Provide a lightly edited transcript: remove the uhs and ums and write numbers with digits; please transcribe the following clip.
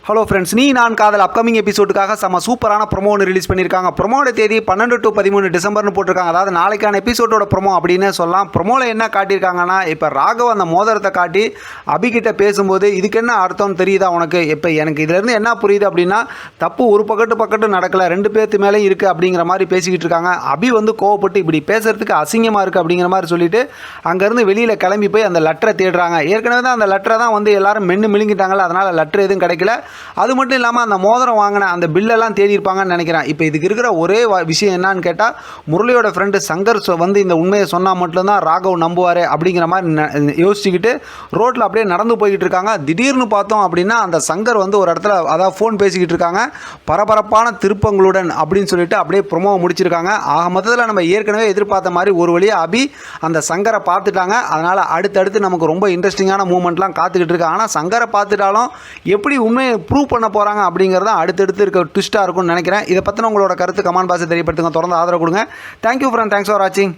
Hello friends, நீ நான் காதல் அப்கமிங் எபிசோடுக்காக செம்ம சூப்பரான ப்ரொமோ ஒன்று ரிலீஸ் பண்ணியிருக்காங்க. ப்ரொமோட தேதி 12 to 13 டிசம்பர்னு போட்டிருக்காங்க. அதாவது நாளைக்கான எபிசோடோட ப்ரொமோ அப்படின்னு சொல்லலாம். ப்ரொமோவில் என்ன காட்டியிருக்காங்கன்னா, இப்போ ராகவ் அந்த மோதிரத்தை காட்டி அபிகிட்ட பேசும்போது இதுக்கு என்ன அர்த்தம் தெரியுதா உனக்கு? இப்போ எனக்கு இதுலேருந்து என்ன புரியுது அப்படின்னா, தப்பு ஒரு பக்கத்து நடக்கலை, 2 பேர்த்து மேலேயும் இருக்குது அப்படிங்கிற மாதிரி பேசிக்கிட்டு இருக்காங்க. அபி வந்து கோவப்பட்டு இப்படி பேசுறதுக்கு அசிங்கமாக இருக்குது அப்படிங்கிற மாதிரி சொல்லிட்டு அங்கேருந்து வெளியில் கிளம்பி போய் அந்த லெட்டரை தேடுறாங்க. ஏற்கனவே தான் அந்த லெட்டரை தான் வந்து எல்லாரும் மென்று மிழுங்கிட்டாங்களா, அதனால் லெட்டர் எதுவும் கிடைக்கல. அது மட்டும் இல்லாமல் அந்த மோதிரம் வாங்கின அந்த பில்லெல்லாம் தேடி இருப்பாங்கன்னு நினைக்கிறேன். இப்போ இதுக்கு இருக்கிற ஒரே விஷயம் என்னன்னு கேட்டால், முரளியோட ஃப்ரெண்டு சங்கர் வந்து இந்த உண்மையை சொன்னால் மட்டும்தான் ராகவ் நம்புவார் அப்படிங்கிற மாதிரி யோசிச்சுக்கிட்டு ரோட்டில் அப்படியே நடந்து போய்கிட்டு இருக்காங்க. திடீர்னு பார்த்தோம் அப்படின்னா அந்த சங்கர் வந்து ஒரு இடத்துல அதாவது ஃபோன் பேசிக்கிட்டு இருக்காங்க, பரபரப்பான திருப்பங்களுடன் அப்படின்னு சொல்லிட்டு அப்படியே ப்ரொமோவை முடிச்சிருக்காங்க. ஆக மொத்தத்தில் நம்ம ஏற்கனவே எதிர்பார்த்த மாதிரி ஒரு வழியாக அபி அந்த சங்கரை பார்த்துட்டாங்க. அதனால் அடுத்தடுத்து நமக்கு ரொம்ப இன்ட்ரெஸ்டிங்கான மூமெண்ட்லாம் காத்துக்கிட்டு இருக்கு. ஆனால் சங்கரை பார்த்துட்டாலும் எப்படி உண்மையை ப்ரூவ் பண்ண போகிறாங்க அப்படிங்கிறத அடுத்தடுத்து இருக்க ட்விஸ்ட்டாக இருக்கும்னு நினைக்கிறேன். இதை பற்றின உங்களோட கருத்து கமெண்ட் பாக்ஸில் தெரியப்படுத்துங்க. தொடர்ந்து ஆதரவு கொடுங்க. தேங்க்யூ ஃப்ரெண்ட், தேங்க்ஸ் ஃபார் வாட்சிங்.